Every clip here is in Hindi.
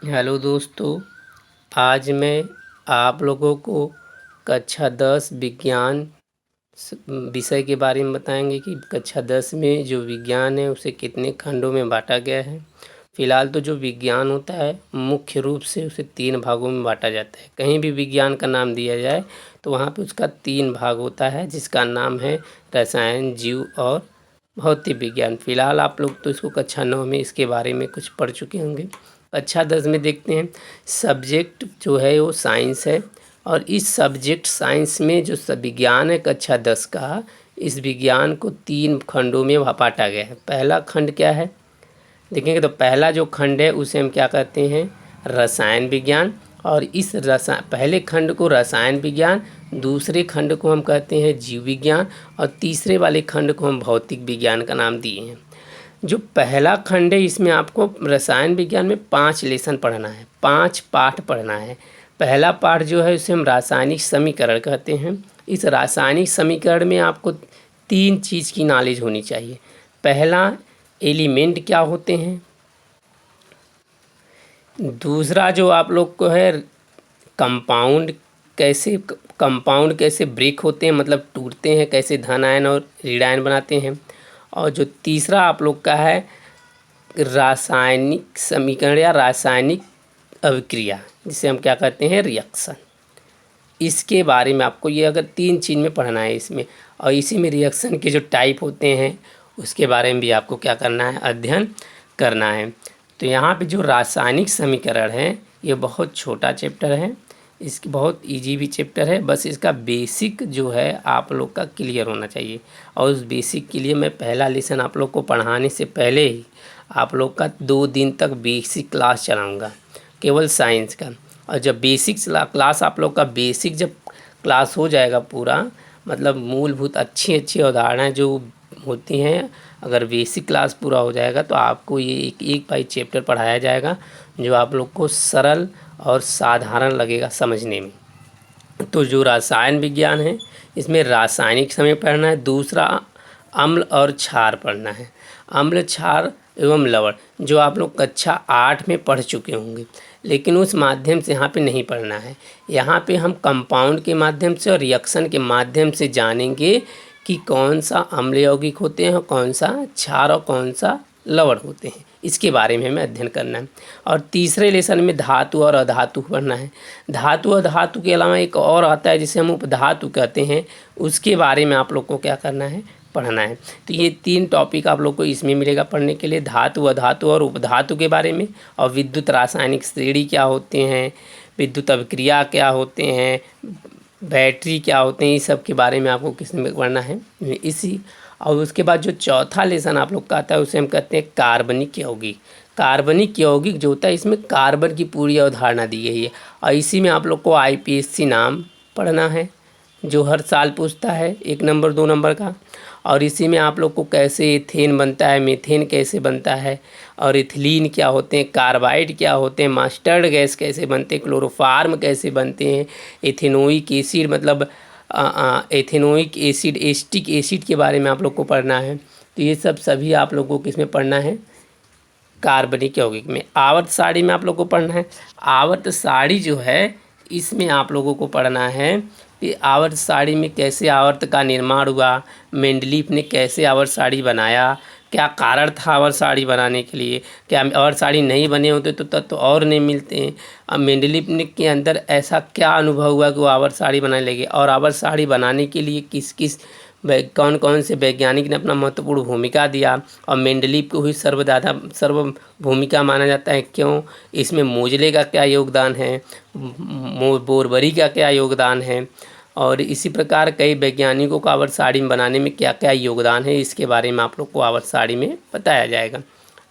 हेलो दोस्तों, आज मैं आप लोगों को कक्षा 10 विज्ञान विषय के बारे में बताएंगे कि कक्षा 10 में जो विज्ञान है उसे कितने खंडों में बांटा गया है। फ़िलहाल तो जो विज्ञान होता है मुख्य रूप से उसे 3 भागों में बांटा जाता है। कहीं भी विज्ञान का नाम दिया जाए तो वहाँ पे उसका 3 भाग होता है, जिसका नाम है रसायन, जीव और भौतिक विज्ञान। फ़िलहाल आप लोग तो इसको कक्षा 9 में इसके बारे में कुछ पढ़ चुके होंगे। कक्षा 10 में देखते हैं, सब्जेक्ट जो है वो साइंस है और इस सब्जेक्ट साइंस में जो विज्ञान है कक्षा 10 का, इस विज्ञान को 3 खंडों में बांटा गया है। पहला खंड क्या है देखेंगे तो पहला जो खंड है उसे हम क्या कहते हैं, रसायन विज्ञान। और इस पहले खंड को रसायन विज्ञान, दूसरे खंड को हम कहते हैं जीव विज्ञान और तीसरे वाले खंड को हम भौतिक विज्ञान का नाम दिए हैं। जो पहला खंड है इसमें आपको रसायन विज्ञान में 5 लेसन पढ़ना है, 5 पाठ पढ़ना है। पहला पाठ जो है उसे हम रासायनिक समीकरण कहते हैं। इस रासायनिक समीकरण में आपको 3 चीज़ की नॉलेज होनी चाहिए। पहला, एलिमेंट क्या होते हैं। दूसरा जो आप लोग को है, कंपाउंड कैसे ब्रेक होते हैं, मतलब टूटते हैं, कैसे धन आयन और ऋण आयन बनाते हैं। और जो तीसरा आप लोग का है, रासायनिक समीकरण या रासायनिक अभिक्रिया, जिसे हम क्या कहते हैं, रिएक्शन। इसके बारे में आपको ये अगर 3 चीज़ में पढ़ना है इसमें, और इसी में रिएक्शन के जो टाइप होते हैं उसके बारे में भी आपको क्या करना है, अध्ययन करना है। तो यहाँ पे जो रासायनिक समीकरण है ये बहुत छोटा चैप्टर है, इसकी बहुत इजी भी चैप्टर है। बस इसका बेसिक जो है आप लोग का क्लियर होना चाहिए। और उस बेसिक के लिए मैं पहला लेसन आप लोग को पढ़ाने से पहले ही आप लोग का 2 दिन तक बेसिक क्लास चलाऊँगा, केवल साइंस का। और जब बेसिक क्लास आप लोग का बेसिक जब क्लास हो जाएगा पूरा, मतलब मूलभूत अच्छी अच्छी अवधारणाएँ जो होती हैं, अगर बेसिक क्लास पूरा हो जाएगा तो आपको ये एक बाई चैप्टर पढ़ाया जाएगा जो आप लोग को सरल और साधारण लगेगा समझने में। तो जो रसायन विज्ञान है इसमें रासायनिक समय पढ़ना है। दूसरा, अम्ल और क्षार पढ़ना है। अम्ल, क्षार एवं लवण जो आप लोग कक्षा 8 में पढ़ चुके होंगे, लेकिन उस माध्यम से यहाँ पे नहीं पढ़ना है। यहाँ पे हम कंपाउंड के माध्यम से और रिएक्शन के माध्यम से जानेंगे कि कौन सा अम्ल यौगिक होते हैं और कौन सा क्षार और कौन सा लवण होते हैं, इसके बारे में हमें अध्ययन करना है। और तीसरे लेसन में धातु और अधातु पढ़ना है। धातु और धातु के अलावा एक और आता है जिसे हम उपधातु कहते हैं, उसके बारे में आप लोग को क्या करना है, पढ़ना है। तो ये 3 टॉपिक आप लोग को इसमें मिलेगा पढ़ने के लिए, धातु, अधातु और उपधातु के बारे में। और विद्युत रासायनिक श्रेणी क्या होते हैं, विद्युत अभिक्रिया क्या होते हैं, बैटरी क्या होते हैं, इस सब के बारे में आपको किसमें पढ़ना है, इसी। और उसके बाद जो चौथा लेसन आप लोग का आता है उसे हम कहते हैं कार्बनिक यौगिक। कार्बनिक यौगिक जो होता है इसमें कार्बन की पूरी अवधारणा दी गई है। और इसी में आप लोग को आईपीएससी नाम पढ़ना है जो हर साल पूछता है, 1 नंबर 2 नंबर का। और इसी में आप लोग को कैसे एथेन बनता है, मीथेन कैसे बनता है, और इथिलीन क्या होते हैं, कार्बाइड क्या होते हैं, मस्टर्ड गैस कैसे बनते हैं, क्लोरोफार्म कैसे बनते हैं, एथेनोइक एसिड मतलब एथेनोइक एसिड, एस्टिक एसिड के बारे में आप लोग को पढ़ना है। तो ये सब सभी आप लोगों को किसमें पढ़ना है, कार्बनिक यौगिक में। आवर्त सारणी में आप लोग को पढ़ना है। आवर्त सारणी जो है इसमें आप लोगों को पढ़ना है कि आवर्त सारणी में कैसे आवर्त का निर्माण हुआ, मेंडलीफ ने कैसे आवर्त सारणी बनाया, क्या कारण था आवर्त सारणी बनाने के लिए, क्या आवर्त सारणी नहीं बने होते तो तत्व और नहीं मिलते हैं। अब मेंडलीफ ने के अंदर ऐसा क्या अनुभव हुआ कि वो आवर्त सारणी बनाने लगे, और आवर्त सारणी बनाने के लिए किस किस कौन कौन से वैज्ञानिक ने अपना महत्वपूर्ण भूमिका दिया, और मेंडलीफ को ही सर्व भूमिका माना जाता है, क्यों, इसमें मोजले का क्या योगदान है, बोरबरी का क्या योगदान है, और इसी प्रकार कई वैज्ञानिकों को आवर्त सारणी बनाने में क्या क्या योगदान है, इसके बारे में आप लोग को आवर्त सारणी में बताया जाएगा।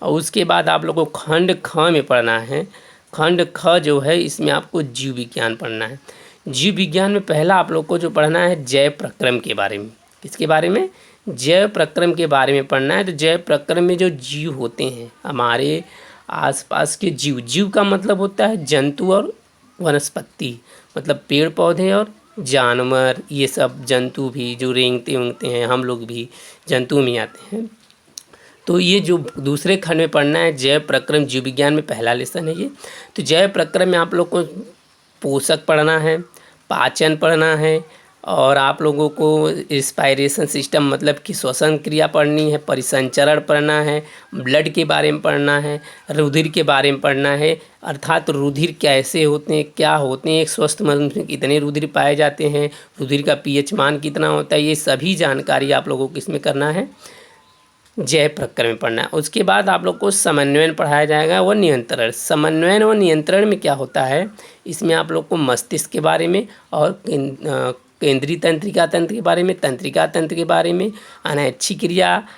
और उसके बाद आप लोग को खंड ख में पढ़ना है। खंड ख जो है इसमें आपको जीव विज्ञान पढ़ना है। जीव विज्ञान में पहला आप लोग को जो पढ़ना है जैव प्रक्रम के बारे में। किसके बारे में, जैव प्रक्रम के बारे में पढ़ना है। तो जैव प्रक्रम में जो जीव होते हैं हमारे आसपास के जीव, जीव का मतलब होता है जंतु और वनस्पति, मतलब पेड़ पौधे और जानवर, ये सब जंतु भी जो रेंगते उंगते हैं, हम लोग भी जंतु में आते हैं। तो ये जो दूसरे खंड में पढ़ना है जैव प्रक्रम जीव विज्ञान में पहला लेसन है ये। तो जैव प्रक्रम में आप लोग को पोषक पढ़ना है, पाचन पढ़ना है, और आप लोगों को रिस्पायरेशन सिस्टम मतलब कि श्वसन क्रिया पढ़नी है, परिसंचरण पढ़ना है, ब्लड के बारे में पढ़ना है, रुधिर के बारे में पढ़ना है, अर्थात रुधिर कैसे होते हैं, क्या होते हैं, एक स्वस्थ मनुष्य में कितने रुधिर पाए जाते हैं, रुधिर का पीएच मान कितना होता है, ये सभी जानकारी आप लोगों को इसमें करना है, जैव प्रक्रम में पढ़ना है। उसके बाद आप लोग को समन्वयन पढ़ाया जाएगा व नियंत्रण। समन्वयन व नियंत्रण में क्या होता है, इसमें आप लोग को मस्तिष्क के बारे में और केंद्रीय तंत्रिका तंत्र के बारे में, तंत्रिका तंत्र के बारे में, अनैच्छिक क्रिया,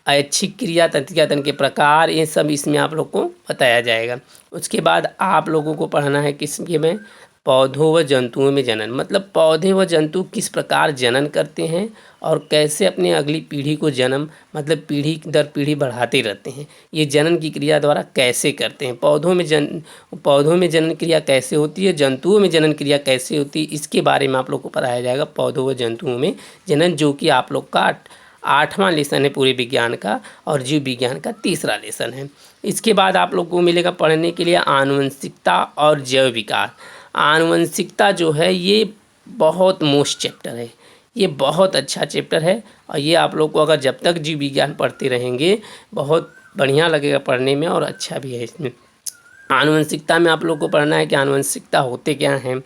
ऐच्छिक क्रिया, तंत्रिका तंत्र के प्रकार, ये सब इसमें आप लोग को बताया जाएगा। उसके बाद आप लोगों को पढ़ना है किसके में, पौधों व जंतुओं में जनन, मतलब पौधे व जंतु किस प्रकार जनन करते हैं और कैसे अपने अगली पीढ़ी को जन्म मतलब पीढ़ी दर पीढ़ी बढ़ाते रहते हैं, ये जनन की क्रिया द्वारा कैसे करते हैं। पौधों में जनन क्रिया कैसे होती है, जंतुओं में जनन क्रिया कैसे होती है, इसके बारे में आप लोग को पढ़ाया जाएगा, पौधों व जंतुओं में जनन, जो कि आप लोग का 8वां लेसन है पूरे विज्ञान का और जीव विज्ञान का 3रा लेसन है। इसके बाद आप लोग को मिलेगा पढ़ने के लिए आनुवंशिकता और जैव विकास। आनुवंशिकता जो है ये बहुत मोस्ट चैप्टर है, ये बहुत अच्छा चैप्टर है, और ये आप लोग को अगर जब तक जीव विज्ञान पढ़ते रहेंगे बहुत बढ़िया लगेगा पढ़ने में और अच्छा भी है। इसमें आनुवंशिकता में आप लोग को पढ़ना है कि आनुवंशिकता होते क्या हैं,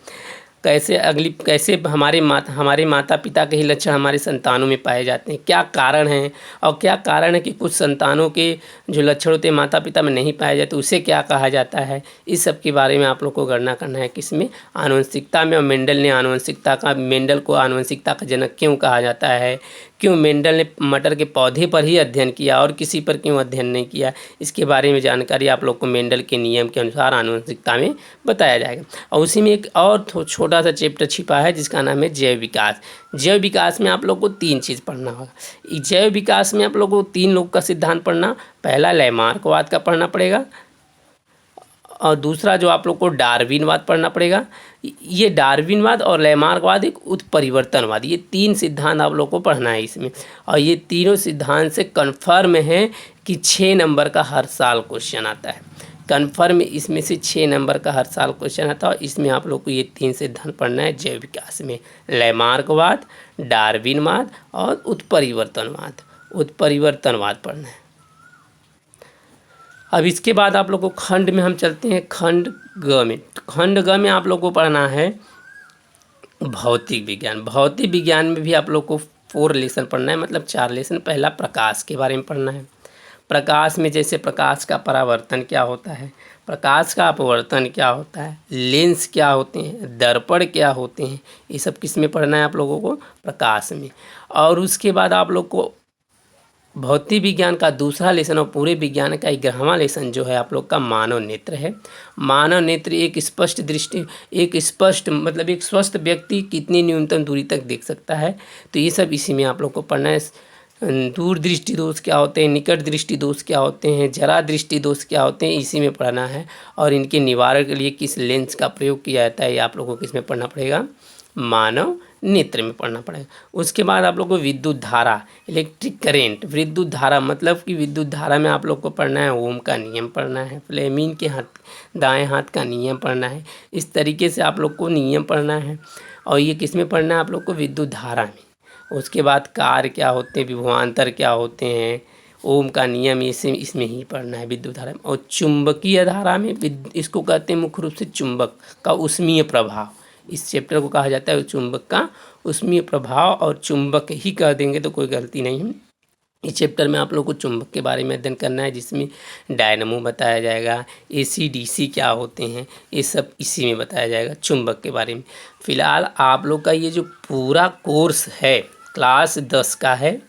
कैसे हमारे माता पिता के ही लक्षण हमारे संतानों में पाए जाते हैं, क्या कारण हैं, और क्या कारण है कि कुछ संतानों के जो लक्षण होते हैं माता पिता में नहीं पाए जाते, उसे क्या कहा जाता है, इस सब के बारे में आप लोग को गणना करना है किसमें, आनुवंशिकता में। और मेंडल को आनुवंशिकता का जनक क्यों कहा जाता है, क्यों मेंडल ने मटर के पौधे पर ही अध्ययन किया और किसी पर क्यों अध्ययन नहीं किया, इसके बारे में जानकारी आप लोग को मेंडल के नियम के अनुसार आनुवंशिकता में बताया जाएगा। और उसी में एक और छोटा सा चैप्टर छिपा है जिसका नाम है जैव विकास। जैव विकास में आप लोग को 3 चीज़ पढ़ना होगा। जैव विकास में आप लोग को 3 लोग का सिद्धांत पढ़ना, पहला लैमार्कवाद का पढ़ना पड़ेगा, और दूसरा जो आप लोग को डार्विनवाद पढ़ना पड़ेगा। ये डार्विनवाद और लैमार्कवाद एक उत्परिवर्तनवाद, ये 3 सिद्धांत आप लोग को पढ़ना है इसमें, और ये तीनों सिद्धांत से कन्फर्म है कि 6 नंबर का हर साल क्वेश्चन आता है, कन्फर्म इसमें से 6 नंबर का हर साल क्वेश्चन आता है। और इसमें आप लोग को ये 3 सिद्धांत पढ़ना है जैव विकास में, लैमार्कवाद, डार्विनवाद और उत्परिवर्तनवाद पढ़ना है। अब इसके बाद आप लोग को खंड में हम चलते हैं, खंड ग में। खंड ग में आप लोग को पढ़ना है भौतिक विज्ञान। भौतिक विज्ञान में भी आप लोग को 4 लेसन पढ़ना है, मतलब 4 लेसन। पहला प्रकाश के बारे में पढ़ना है। प्रकाश में जैसे प्रकाश का परावर्तन क्या होता है, प्रकाश का अपवर्तन क्या होता है, लेंस क्या होते हैं, दर्पण क्या होते हैं, ये सब किस में पढ़ना है आप लोगों को, प्रकाश में। और उसके बाद आप लोग को भौतिक विज्ञान का दूसरा लेसन और पूरे विज्ञान का 11वां लेसन जो है आप लोग का मानव नेत्र है। मानव नेत्र एक स्पष्ट मतलब एक स्वस्थ व्यक्ति कितनी न्यूनतम दूरी तक देख सकता है, तो ये सब इसी में आप लोग को पढ़ना है। दूर दृष्टि दोष क्या होते हैं, निकट दृष्टि दोष क्या होते हैं, जरा दृष्टि दोष क्या होते हैं, इसी में पढ़ना है। और इनके निवारण के लिए किस लेंस का प्रयोग किया जाता है, ये आप लोगों को किस में पढ़ना पड़ेगा, मानव नेत्र में पढ़ना पड़ेगा। उसके बाद आप लोग को विद्युत धारा, इलेक्ट्रिक करेंट, विद्युत धारा मतलब कि विद्युत धारा में आप लोग को पढ़ना है ओम का नियम पढ़ना है, फ्लेमिंग के दाएं हाथ का नियम पढ़ना है। इस तरीके से आप लोग को नियम पढ़ना है, और ये किस में पढ़ना है आप लोग को, विद्युत धारा में। उसके बाद कार्य क्या होते हैं, विभवांतर क्या होते हैं, ओम का नियम, इसमें ही पढ़ना है विद्युत धारा में। और चुंबकीय धारा में इसको कहते हैं मुख्य रूप से चुंबक का उष्मीय प्रभाव, इस चैप्टर को कहा जाता है चुंबक का उष्मीय प्रभाव, और चुंबक ही कह देंगे तो कोई गलती नहीं है। इस चैप्टर में आप लोग को चुंबक के बारे में अध्ययन करना है, जिसमें डायनमो बताया जाएगा, AC DC क्या होते हैं, ये सब इसी में बताया जाएगा चुंबक के बारे में। फ़िलहाल आप लोग का ये जो पूरा कोर्स है क्लास 10 का है,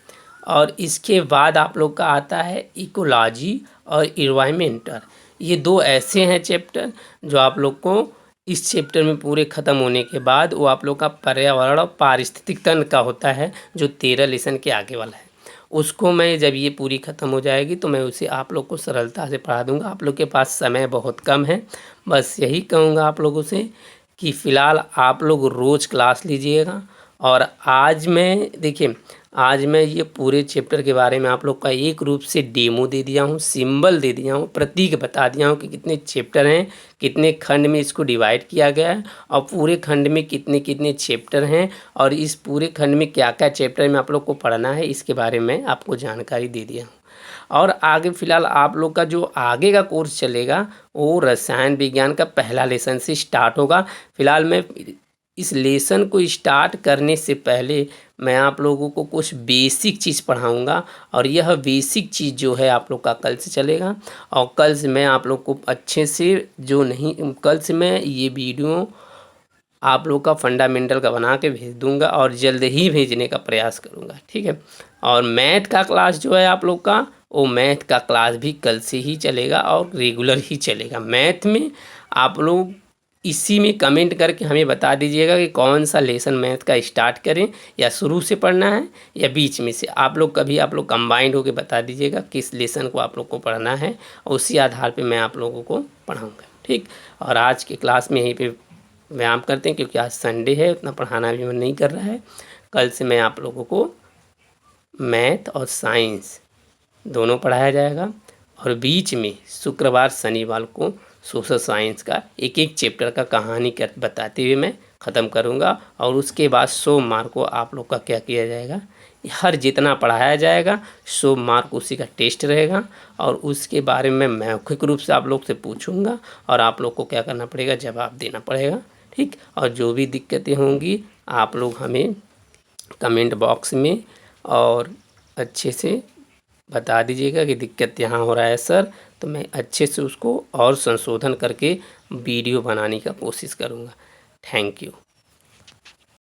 और इसके बाद आप लोग का आता है इकोलॉजी और इन्वायरमेंटल। ये 2 ऐसे हैं चैप्टर जो आप लोग को इस चैप्टर में पूरे ख़त्म होने के बाद वो आप लोग का पर्यावरण और पारिस्थितिक तंत्र का होता है, जो 13 लेसन के आगे वाला है। उसको मैं जब ये पूरी ख़त्म हो जाएगी तो मैं उसे आप लोग को सरलता से पढ़ा दूँगा। आप लोग के पास समय बहुत कम है, बस यही कहूँगा आप लोगों से कि फ़िलहाल आप लोग रोज़ क्लास लीजिएगा और आज मैं देखिए, आज मैं ये पूरे चैप्टर के बारे में आप लोग का एक रूप से डेमो दे दिया हूँ, सिंबल दे दिया हूँ, प्रतीक बता दिया हूँ कि कितने चैप्टर हैं, कितने खंड में इसको डिवाइड किया गया है और पूरे खंड में कितने कितने चैप्टर हैं और इस पूरे खंड में क्या क्या चैप्टर में आप लोग को पढ़ना है, इसके बारे में आपको जानकारी दे दिया हूँ। और आगे फ़िलहाल आप लोग का जो आगे का कोर्स चलेगा वो रसायन विज्ञान का पहला लेसन से स्टार्ट होगा। फ़िलहाल मैं इस लेसन को स्टार्ट करने से पहले मैं आप लोगों को कुछ बेसिक चीज़ पढ़ाऊंगा और यह बेसिक चीज़ जो है आप लोग का कल से चलेगा। और कल से मैं आप लोग को अच्छे से जो नहीं, कल से मैं ये वीडियो आप लोग का फंडामेंटल का बना के भेज दूंगा और जल्द ही भेजने का प्रयास करूंगा, ठीक है। और मैथ का क्लास जो है आप लोग का, वो मैथ का क्लास भी कल से ही चलेगा और रेगुलर ही चलेगा। मैथ में आप लोग इसी में कमेंट करके हमें बता दीजिएगा कि कौन सा लेसन मैथ का स्टार्ट करें, या शुरू से पढ़ना है या बीच में से। आप लोग कंबाइंड होकर बता दीजिएगा किस लेसन को आप लोग को पढ़ना है, और उसी आधार पे मैं आप लोगों को पढ़ाऊँगा, ठीक। और आज की क्लास में यहीं पे व्यायाम करते हैं, क्योंकि आज संडे है, उतना पढ़ाना भी मन नहीं कर रहा है। कल से मैं आप लोगों को मैथ और साइंस दोनों पढ़ाया जाएगा और बीच में शुक्रवार शनिवार को सोशल साइंस का एक एक चैप्टर का कहानी कर बताते हुए मैं ख़त्म करूँगा। और उसके बाद सोमवार को आप लोग का क्या किया जाएगा, हर जितना पढ़ाया जाएगा सोमवार को उसी का टेस्ट रहेगा और उसके बारे में मौखिक रूप से आप लोग से पूछूंगा और आप लोग को क्या करना पड़ेगा, जवाब देना पड़ेगा, ठीक। और जो भी दिक्कतें होंगी आप लोग हमें कमेंट बॉक्स में और अच्छे से बता दीजिएगा कि दिक्कत यहाँ हो रहा है सर, तो मैं अच्छे से उसको और संशोधन करके वीडियो बनाने का कोशिश करूँगा। Thank you.